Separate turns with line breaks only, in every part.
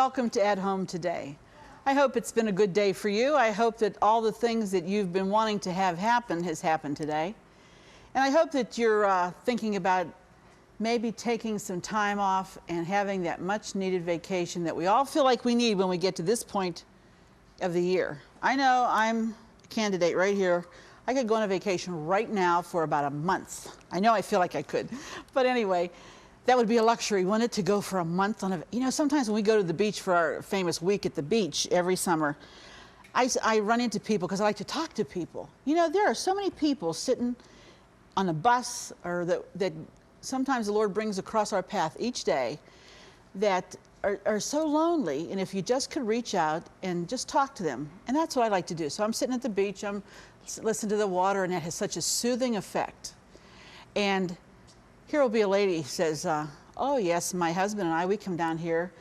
welcome to At Home Today. I hope it's been a good day for you. I hope that all the things that you've been wanting to have happen has happened today. And I hope that you're thinking about maybe taking some time off and having that much needed vacation that we all feel like we need when we get to this point of the year. I know I'm a candidate right here. I could go on a vacation right now for about a month. I know I feel like I could. But anyway, that would be a luxury, wouldn't it, to go for a month on a, you know, sometimes when we go to the beach for our famous week at the beach every summer, I run into people because I like to talk to people. You know, there are so many people sitting on a bus or that sometimes the Lord brings across our path each day that are so lonely, and if you just could reach out and just talk to them, and that's what I like to do. So I'm sitting at the beach, I'm listening to the water, and it has such a soothing effect. And here will be a lady who says, oh yes, my husband and I, we come down here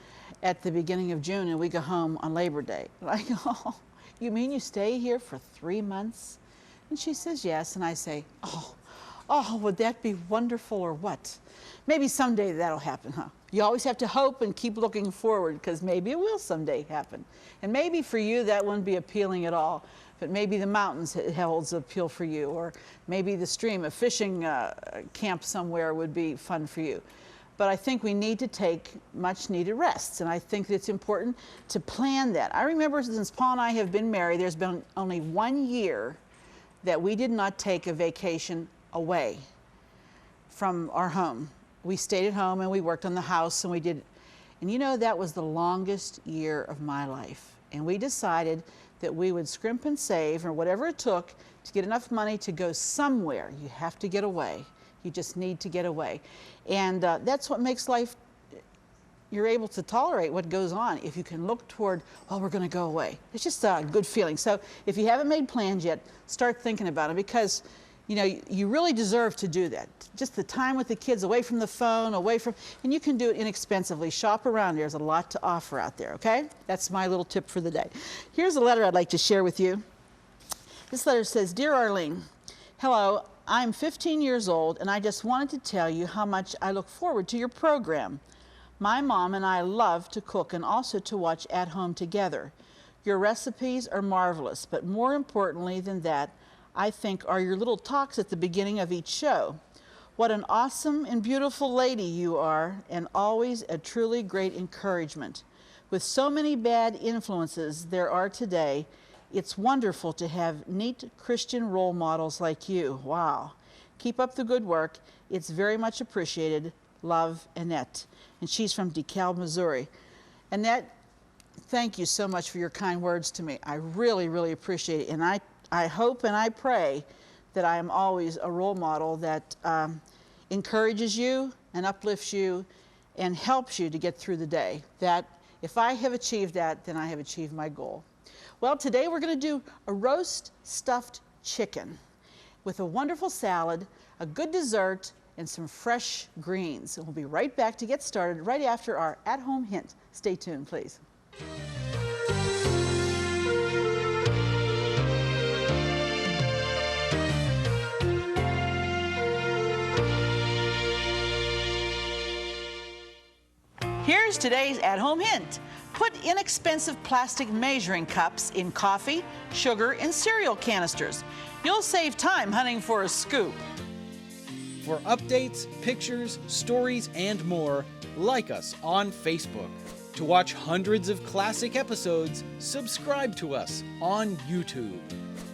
at the beginning of June and we go home on Labor Day. I go, oh, you mean you stay here for 3 months? And she says yes, and I say, oh, would that be wonderful or what? Maybe someday that'll happen, huh? You always have to hope and keep looking forward because maybe it will someday happen. And maybe for you that wouldn't be appealing at all, but maybe the mountains holds appeal for you, or maybe the stream, a fishing camp somewhere would be fun for you. But I think we need to take much needed rests, and I think that it's important to plan that. I remember since Paul and I have been married, there's been only 1 year that we did not take a vacation away from our home. We stayed at home and we worked on the house and we did, and you know, that was the longest year of my life. And we decided that we would scrimp and save or whatever it took to get enough money to go somewhere. You have to get away. You just need to get away. And that's what makes life, you're able to tolerate what goes on if you can look toward, well, we're going to go away. It's just a good feeling. So if you haven't made plans yet, start thinking about it, because you know, you really deserve to do that. Just the time with the kids, away from the phone, away from, and you can do it inexpensively. Shop around. There's a lot to offer out there, okay? That's my little tip for the day. Here's a letter I'd like to share with you. This letter says, Dear Arlene, hello, I'm 15 years old, and I just wanted to tell you how much I look forward to your program. My mom and I love to cook and also to watch At Home Together. Your recipes are marvelous, but more importantly than that, I think, are your little talks at the beginning of each show. What an awesome and beautiful lady you are, and always a truly great encouragement. With so many bad influences there are today, it's wonderful to have neat Christian role models like you. Wow. Keep up the good work. It's very much appreciated. Love, Annette. And she's from DeKalb, Missouri. Annette, thank you so much for your kind words to me. I really, really appreciate it. And I hope and I pray that I am always a role model that encourages you and uplifts you and helps you to get through the day. That if I have achieved that, then I have achieved my goal. Well, today we're going to do a roast stuffed chicken with a wonderful salad, a good dessert, and some fresh greens. And we'll be right back to get started right after our at-home hint. Stay tuned, please. Here's today's at-home hint. Put inexpensive plastic measuring cups in coffee, sugar, and cereal canisters. You'll save time hunting for a scoop.
For updates, pictures, stories, and more, like us on Facebook. To watch hundreds of classic episodes, subscribe to us on YouTube.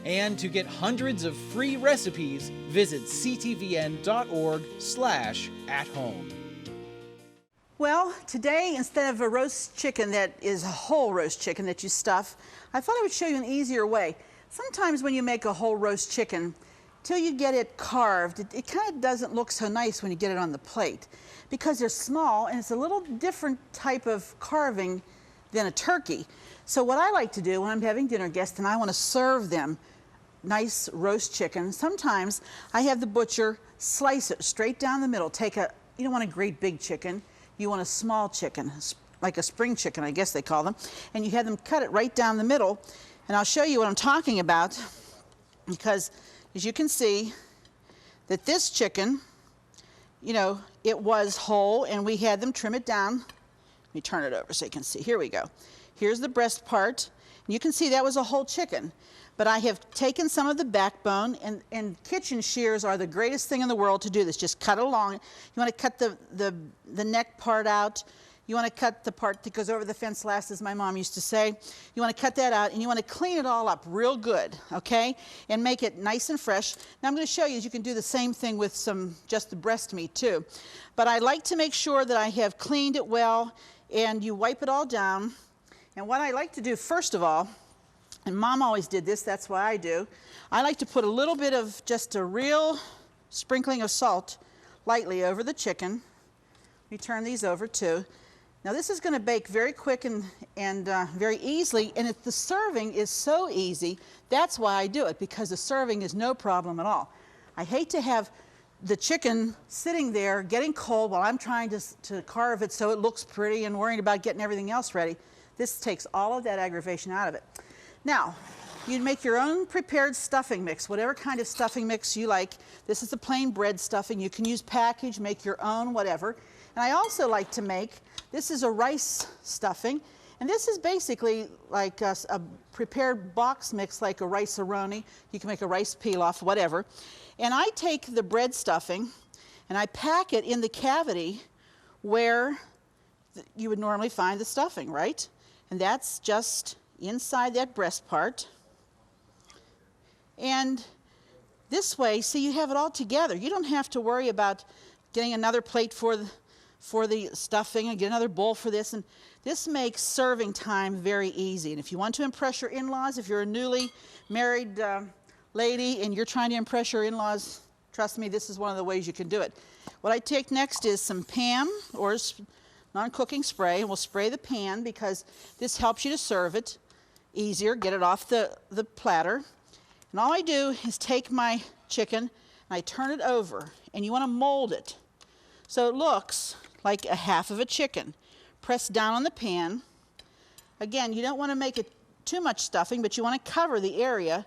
And to get hundreds of free recipes, visit ctvn.org/athome.
Well, today, instead of a roast chicken that is a whole roast chicken that you stuff, I thought I would show you an easier way. Sometimes when you make a whole roast chicken, till you get it carved, it kind of doesn't look so nice when you get it on the plate because they're small and it's a little different type of carving than a turkey. So what I like to do when I'm having dinner guests and I want to serve them nice roast chicken, sometimes I have the butcher slice it straight down the middle. You don't want a great big chicken. You want a small chicken, like a spring chicken, I guess they call them, and you have them cut it right down the middle. And I'll show you what I'm talking about, because as you can see, that this chicken, you know, it was whole, and we had them trim it down. me turn it over so you can see. Here we go. Here's the breast part. You can see that was a whole chicken. But I have taken some of the backbone, and kitchen shears are the greatest thing in the world to do this. Just cut along. You want to cut the neck part out. You want to cut the part that goes over the fence last, as my mom used to say. You want to cut that out, and you want to clean it all up real good, okay? And make it nice and fresh. Now I'm going to show you, you can do the same thing with just the breast meat too. But I like to make sure that I have cleaned it well, and you wipe it all down. And what I like to do first of all, and Mom always did this, that's why I do, I like to put a little bit of just a real sprinkling of salt lightly over the chicken. Let me turn these over too. Now this is going to bake very quick and very easily, and the serving is so easy. That's why I do it, because the serving is no problem at all. I hate to have the chicken sitting there getting cold while I'm trying to carve it so it looks pretty and worrying about getting everything else ready. This takes all of that aggravation out of it. Now, you make your own prepared stuffing mix, whatever kind of stuffing mix you like. This is the plain bread stuffing. You can use package, make your own, whatever. And I also like to make, this is a rice stuffing, and this is basically like a prepared box mix, like a rice-a-roni. You can make a rice pilaf, whatever. And I take the bread stuffing and I pack it in the cavity where you would normally find the stuffing, right? And that's just inside that breast part. And this way, see, you have it all together. You don't have to worry about getting another plate for the stuffing and get another bowl for this. And this makes serving time very easy. And if you want to impress your in-laws, if you're a newly married lady and you're trying to impress your in-laws, trust me, this is one of the ways you can do it. What I take next is some Pam or non-cooking spray. We'll spray the pan because this helps you to serve it easier, get it off the platter. And all I do is take my chicken and I turn it over, and you want to mold it so it looks like a half of a chicken. Press down on the pan. Again, you don't want to make it too much stuffing, but you want to cover the area,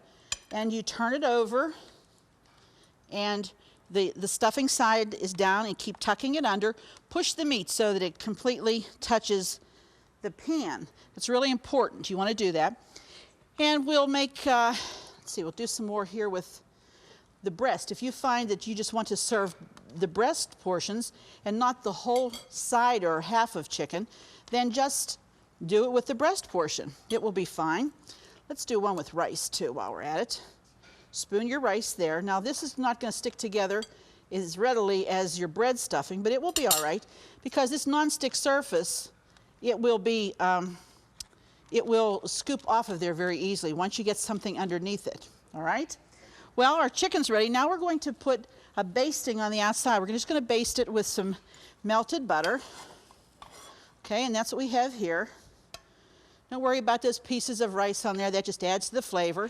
and you turn it over, and the stuffing side is down, and keep tucking it under. Push the meat so that it completely touches the pan. It's really important. You want to do that. And we'll make, let's see, we'll do some more here with the breast. If you find that you just want to serve the breast portions and not the whole side or half of chicken, then just do it with the breast portion. It will be fine. Let's do one with rice too while we're at it. Spoon your rice there. Now this is not going to stick together as readily as your bread stuffing, but it will be all right because this non-stick surface, it will scoop off of there very easily once you get something underneath it. All right? Well, our chicken's ready. Now we're going to put a basting on the outside. We're just going to baste it with some melted butter. Okay, and that's what we have here. Don't worry about those pieces of rice on there. That just adds to the flavor.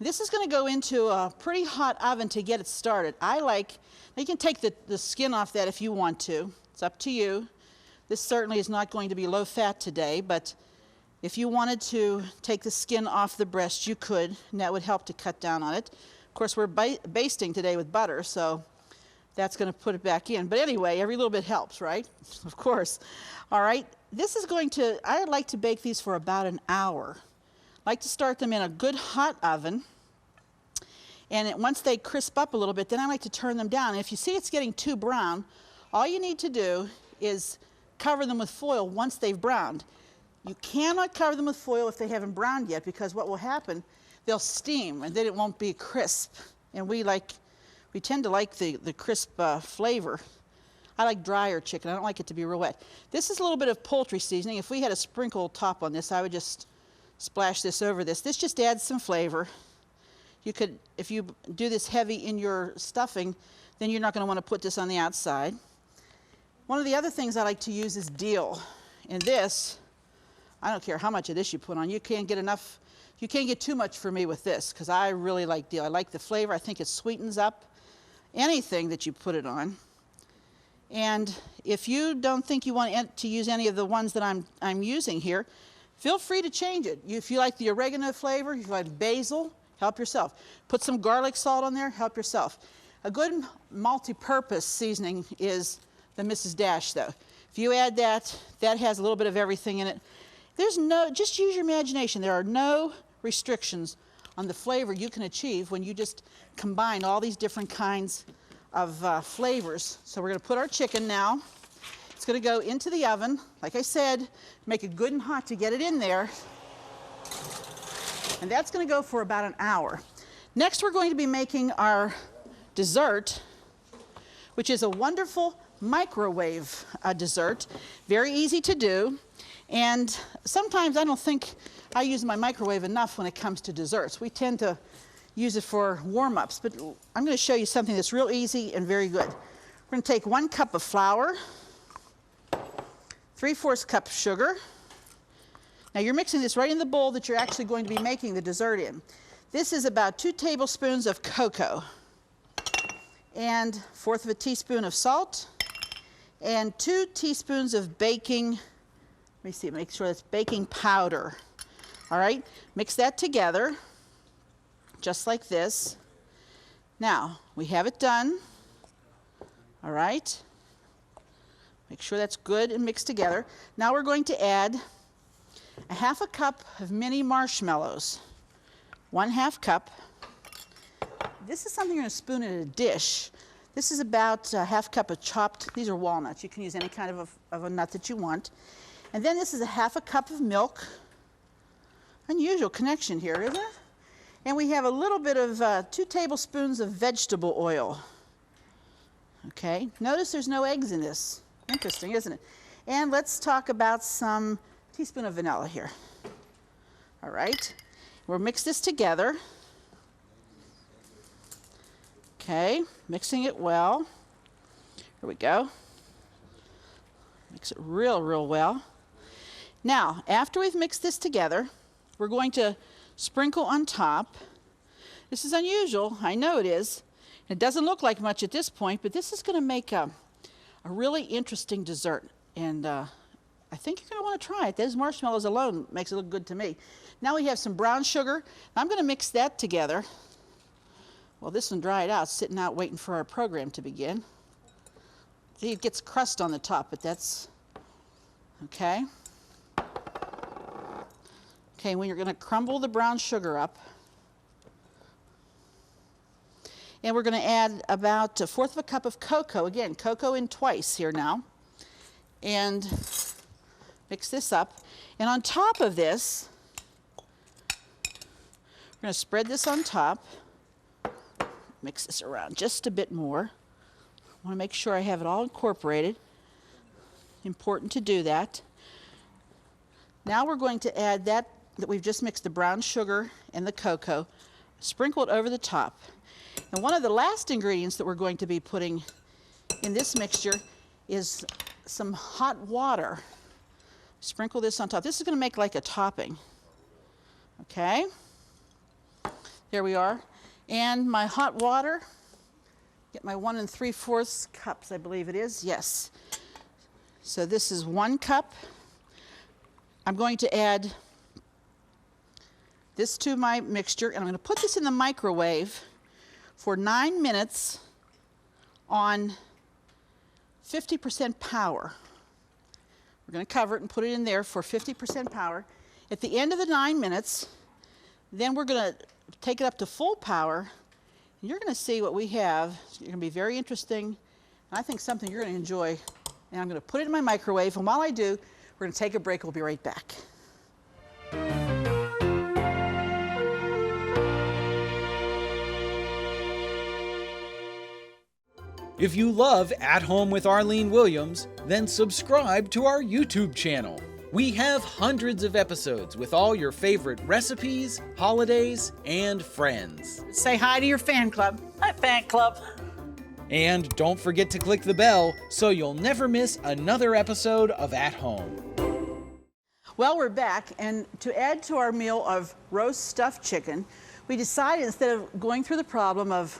This is going to go into a pretty hot oven to get it started. You can take the skin off that if you want to. It's up to you. This certainly is not going to be low fat today, but if you wanted to take the skin off the breast, you could, and that would help to cut down on it. Of course, we're basting today with butter, so that's going to put it back in. But anyway, every little bit helps, right? Of course. All right, I like to bake these for about an hour. I like to start them in a good hot oven. And once they crisp up a little bit, then I like to turn them down. And if you see it's getting too brown, all you need to do is cover them with foil once they've browned. You cannot cover them with foil if they haven't browned yet, because what will happen, they'll steam and then it won't be crisp. And we tend to like the crisp flavor. I like drier chicken. I don't like it to be real wet. This is a little bit of poultry seasoning. If we had a sprinkle top on this, I would just splash this over this. This just adds some flavor. You could, if you do this heavy in your stuffing, then you're not going to want to put this on the outside. One of the other things I like to use is dill. And this, I don't care how much of this you put on. You can't get enough. You can't get too much for me with this because I really like dill. I like the flavor. I think it sweetens up anything that you put it on. And if you don't think you want to use any of the ones that I'm using here, feel free to change it. If you like the oregano flavor, if you like basil, help yourself. Put some garlic salt on there, help yourself. A good multi-purpose seasoning is the Mrs. Dash, though. If you add that, that has a little bit of everything in it. Just use your imagination. There are no restrictions on the flavor you can achieve when you just combine all these different kinds of flavors. So we're going to put our chicken now. It's going to go into the oven. Like I said, make it good and hot to get it in there. And that's going to go for about an hour. Next, we're going to be making our dessert, which is a wonderful microwave dessert. Very easy to do. And sometimes I don't think I use my microwave enough when it comes to desserts. We tend to use it for warm-ups, but I'm going to show you something that's real easy and very good. We're going to take 1 cup of flour, 3/4 cup of sugar. Now you're mixing this right in the bowl that you're actually going to be making the dessert in. This is about 2 tablespoons of cocoa, and 1/4 teaspoon of salt, and 2 teaspoons of baking, let me see, make sure that's baking powder. All right, mix that together, just like this. Now, we have it done. All right. Make sure that's good and mixed together. Now we're going to add 1/2 cup of mini marshmallows. 1/2 cup. This is something you're going to spoon in a dish. This is about 1/2 cup of chopped, these are walnuts. You can use any kind of a nut that you want. And then this is 1/2 cup of milk. Unusual connection here, isn't it? And we have a little bit of 2 tablespoons of vegetable oil. Okay, notice there's no eggs in this. Interesting, isn't it? And let's talk about some teaspoon of vanilla here. All right, we'll mix this together. Okay, mixing it well. Here we go. Mix it real well. Now, after we've mixed this together, we're going to sprinkle on top. This is unusual, I know it is. It doesn't look like much at this point, but this is going to make a really interesting dessert. And I think you're going to want to try it. Those marshmallows alone makes it look good to me. Now we have some brown sugar. I'm going to mix that together. Well, this one dried out, sitting out waiting for our program to begin. See, it gets crust on the top, but that's okay. Okay, when you're going to crumble the brown sugar up. And we're going to add about 1/4 cup of cocoa. Again, cocoa in twice here now. And mix this up. And on top of this, we're going to spread this on top. Mix this around just a bit more. I want to make sure I have it all incorporated. Important to do that. Now we're going to add that we've just mixed the brown sugar and the cocoa, sprinkle it over the top. And one of the last ingredients that we're going to be putting in this mixture is some hot water. Sprinkle this on top. This is going to make like a topping. Okay. There we are. And my hot water, get my 1 3/4 cups, I believe it is. Yes. So this is 1 cup. I'm going to add this to my mixture, and I'm going to put this in the microwave for 9 minutes on 50% power. We're going to cover it and put it in there for 50% power. At the end of the 9 minutes, then we're going to take it up to full power, and you're going to see what we have. It's going to be very interesting, and I think something you're going to enjoy. And I'm going to put it in my microwave, and while I do, we're going to take a break. We'll be right back.
If you love At Home with Arlene Williams, then subscribe to our YouTube channel. We have hundreds of episodes with all your favorite recipes, holidays, and friends.
Say hi to your fan club.
Hi, fan club.
And don't forget to click the bell so you'll never miss another episode of At Home.
Well, we're back, and to add to our meal of roast stuffed chicken, we decided instead of going through the problem of,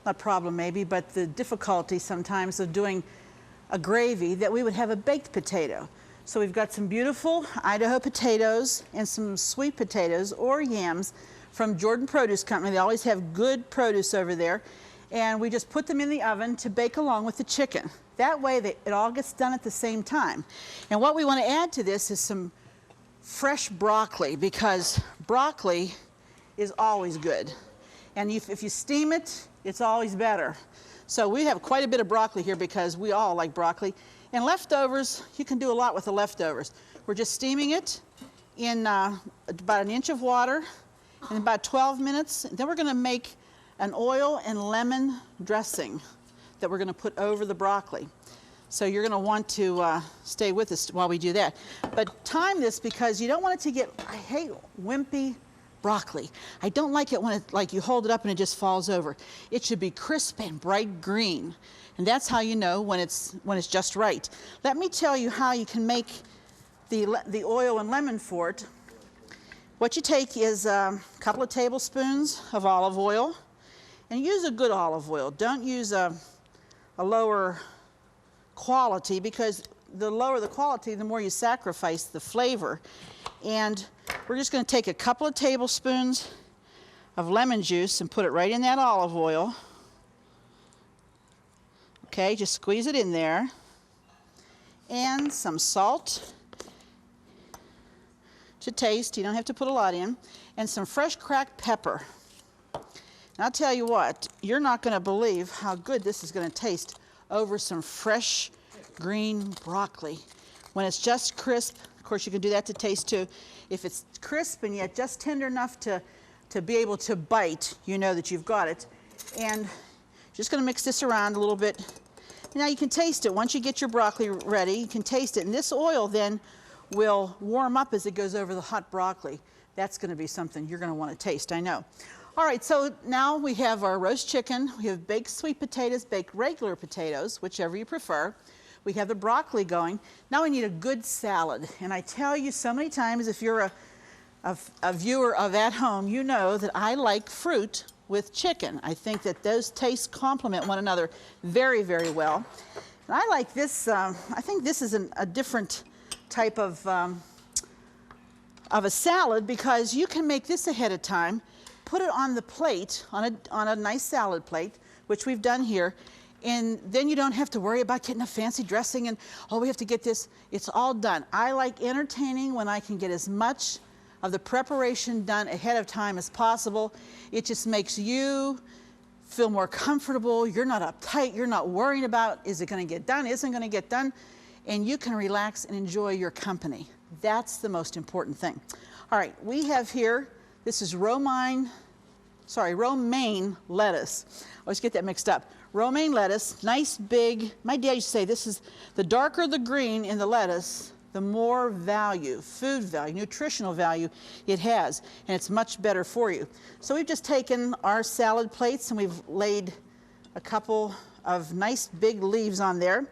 not problem maybe, but the difficulty sometimes of doing a gravy, that we would have a baked potato. So we've got some beautiful Idaho potatoes and some sweet potatoes or yams from Jordan Produce Company. They always have good produce over there. And we just put them in the oven to bake along with the chicken. That way it all gets done at the same time. And what we want to add to this is some fresh broccoli, because broccoli is always good. And if you steam it, it's always better. So we have quite a bit of broccoli here because we all like broccoli. And leftovers, you can do a lot with the leftovers. We're just steaming it in about an inch of water in about 12 minutes. Then we're going to make an oil and lemon dressing that we're going to put over the broccoli. So you're going to want to stay with us while we do that. But time this, because you don't want it to get, I hate wimpy broccoli. I don't like it when it, like you hold it up and it just falls over. It should be crisp and bright green. And that's how you know when it's just right. Let me tell you how you can make the oil and lemon for it. What you take is a couple of tablespoons of olive oil, and use a good olive oil. Don't use a lower quality, because the lower the quality, the more you sacrifice the flavor. And we're just going to take a couple of tablespoons of lemon juice and put it right in that olive oil. Okay, just squeeze it in there. And some salt to taste. You don't have to put a lot in. And some fresh cracked pepper. And I'll tell you what, you're not going to believe how good this is going to taste over some fresh green broccoli. When it's just crisp, of course you can do that to taste too. If it's crisp and yet just tender enough to be able to bite, you know that you've got it. And just going to mix this around a little bit. Now you can taste it. Once you get your broccoli ready, you can taste it. And this oil then will warm up as it goes over the hot broccoli. That's going to be something you're going to want to taste, I know. All right, so now we have our roast chicken. We have baked sweet potatoes, baked regular potatoes, whichever you prefer. We have the broccoli going. Now we need a good salad. And I tell you so many times, if you're a viewer of At Home, you know that I like fruit with chicken. I think that those tastes complement one another very, very well. And I like this, I think this is a different type of a salad, because you can make this ahead of time, put it on the plate, on a nice salad plate, which we've done here, and then you don't have to worry about getting a fancy dressing and, oh, we have to get this. It's all done. I like entertaining when I can get as much of the preparation done ahead of time as possible. It just makes you feel more comfortable. You're not uptight. You're not worrying about, is it going to get done, isn't going to get done, and you can relax and enjoy your company. That's the most important thing. All right, we have here, this is romaine lettuce. I always get that mixed up. Romaine lettuce, nice big, my dad used to say this is, the darker the green in the lettuce, the more value, food value, nutritional value it has, and it's much better for you. So we've just taken our salad plates and we've laid a couple of nice big leaves on there.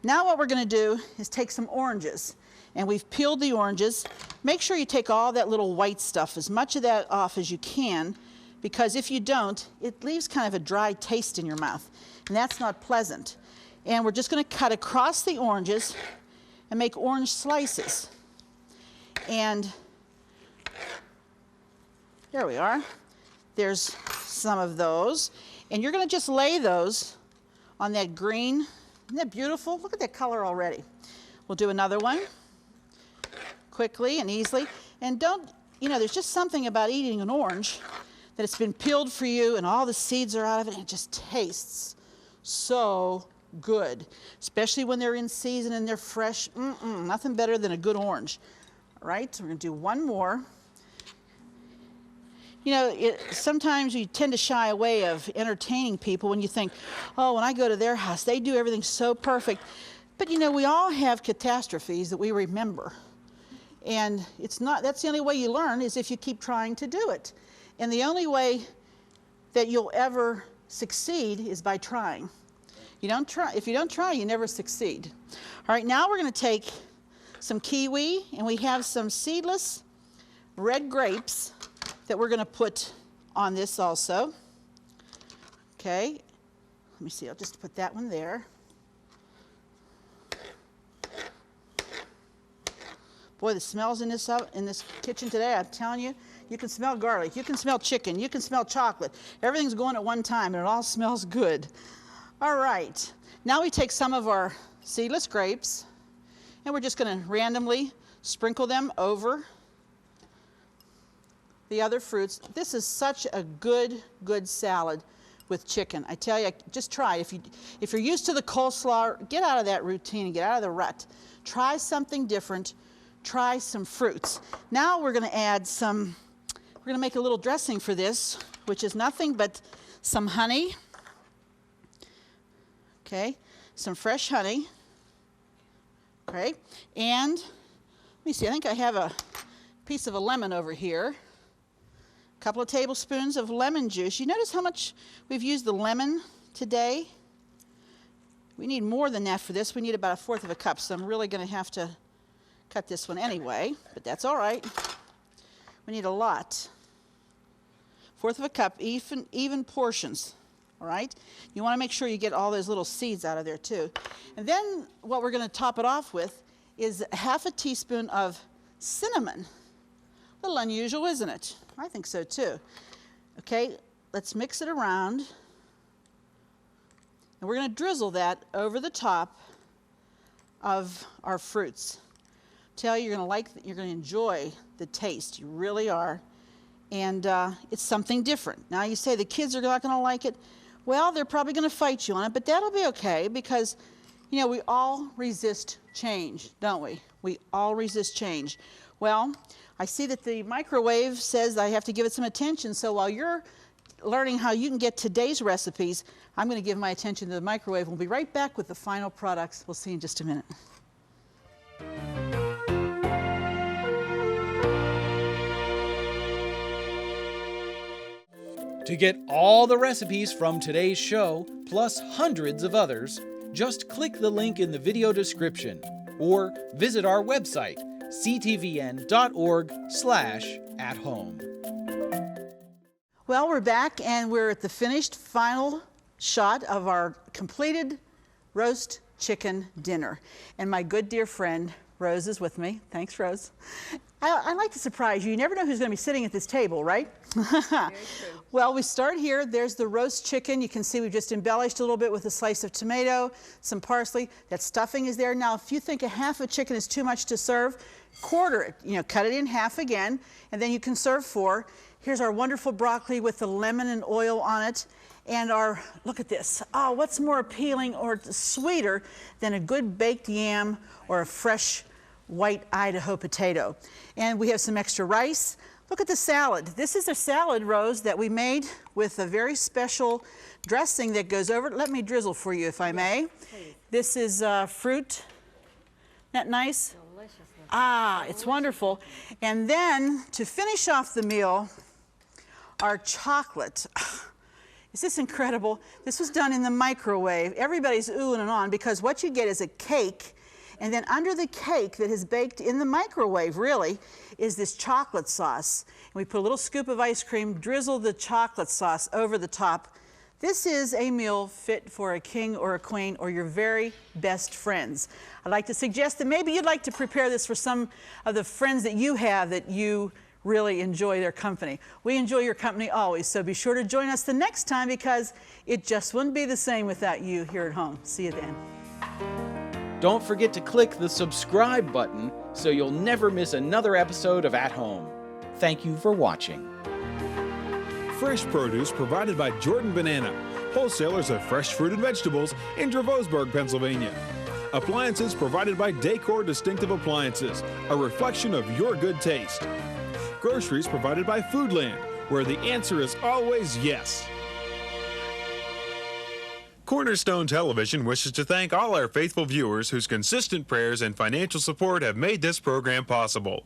Now what we're going to do is take some oranges, and we've peeled the oranges. Make sure you take all that little white stuff, as much of that off as you can, because if you don't, it leaves kind of a dry taste in your mouth, and that's not pleasant. And we're just going to cut across the oranges and make orange slices. And there we are. There's some of those. And you're going to just lay those on that green. Isn't that beautiful? Look at that color already. We'll do another one quickly and easily. And don't, you know, there's just something about eating an orange that it's been peeled for you and all the seeds are out of it, and it just tastes so good, especially when they're in season and they're fresh. Nothing better than a good orange. All right, so we're going to do one more. You know, sometimes you tend to shy away of entertaining people when you think, oh, when I go to their house, they do everything so perfect. But you know, we all have catastrophes that we remember. And it's not, that's the only way you learn, is if you keep trying to do it. And the only way that you'll ever succeed is by trying. You don't try, if you don't try, you never succeed. All right, now we're going to take some kiwi, and we have some seedless red grapes that we're going to put on this also. Okay, let me see, I'll just put that one there. Boy, the smells in this kitchen today, I'm telling you, you can smell garlic, you can smell chicken, you can smell chocolate. Everything's going at one time, and it all smells good. All right, now we take some of our seedless grapes and we're just going to randomly sprinkle them over the other fruits. This is such a good salad with chicken. I tell you, just try it. If you're used to the coleslaw, get out of that routine and get out of the rut. Try something different. Try some fruits. Now we're going to add we're going to make a little dressing for this, which is nothing but some honey. Okay, some fresh honey. Okay, and let me see, I think I have a piece of a lemon over here. A couple of tablespoons of lemon juice. You notice how much we've used the lemon today? We need more than that for this. We need about 1/4 of a cup, so I'm really going to have to cut this one anyway, but that's all right. We need a lot. 1/4 of a cup, even portions. All right? You want to make sure you get all those little seeds out of there too. And then what we're going to top it off with is 1/2 teaspoon of cinnamon. A little unusual, isn't it? I think so too. Okay, let's mix it around. And we're going to drizzle that over the top of our fruits. Tell you, you're going to enjoy the taste. You really are. And it's something different. Now you say the kids are not going to like it. Well, they're probably going to fight you on it, but that'll be okay because, you know, we all resist change, don't we? We all resist change. Well, I see that the microwave says I have to give it some attention, so while you're learning how you can get today's recipes, I'm going to give my attention to the microwave. We'll be right back with the final products. We'll see you in just a minute.
To get all the recipes from today's show, plus hundreds of others, just click the link in the video description or visit our website, ctvn.org/at-home.
Well, we're back and we're at the finished final shot of our completed roast chicken dinner. And my good dear friend, Rose, is with me. Thanks, Rose. I like to surprise you. You never know who's going to be sitting at this table, right?
Very true.
Well, we start here. There's the roast chicken. You can see we've just embellished a little bit with a slice of tomato, some parsley. That stuffing is there. Now, if you think 1/2 chicken is too much to serve, quarter it. You know, cut it in half again, and then you can serve 4. Here's our wonderful broccoli with the lemon and oil on it. And look at this. Oh, what's more appealing or sweeter than a good baked yam or a fresh white Idaho potato? And we have some extra rice. Look at the salad. This is a salad, Rose, that we made with a very special dressing that goes over it. Let me drizzle for you, if I may.
Please.
This is fruit. Isn't that nice?
Delicious.
Ah, it's wonderful. And then to finish off the meal, our chocolate. Is this incredible? This was done in the microwave. Everybody's oohing and on because what you get is a cake, and then under the cake that is baked in the microwave, really, is this chocolate sauce. And we put a little scoop of ice cream, drizzle the chocolate sauce over the top. This is a meal fit for a king or a queen or your very best friends. I'd like to suggest that maybe you'd like to prepare this for some of the friends that you have that you really enjoy their company. We enjoy your company always, so be sure to join us the next time because it just wouldn't be the same without you here at home. See you then.
Don't forget to click the subscribe button so you'll never miss another episode of At Home. Thank you for watching.
Fresh produce provided by Jordan Banana, wholesalers of fresh fruit and vegetables in Dravosburg, Pennsylvania. Appliances provided by Decor Distinctive Appliances, a reflection of your good taste. Groceries provided by Foodland, where the answer is always yes. Cornerstone Television wishes to thank all our faithful viewers whose consistent prayers and financial support have made this program possible.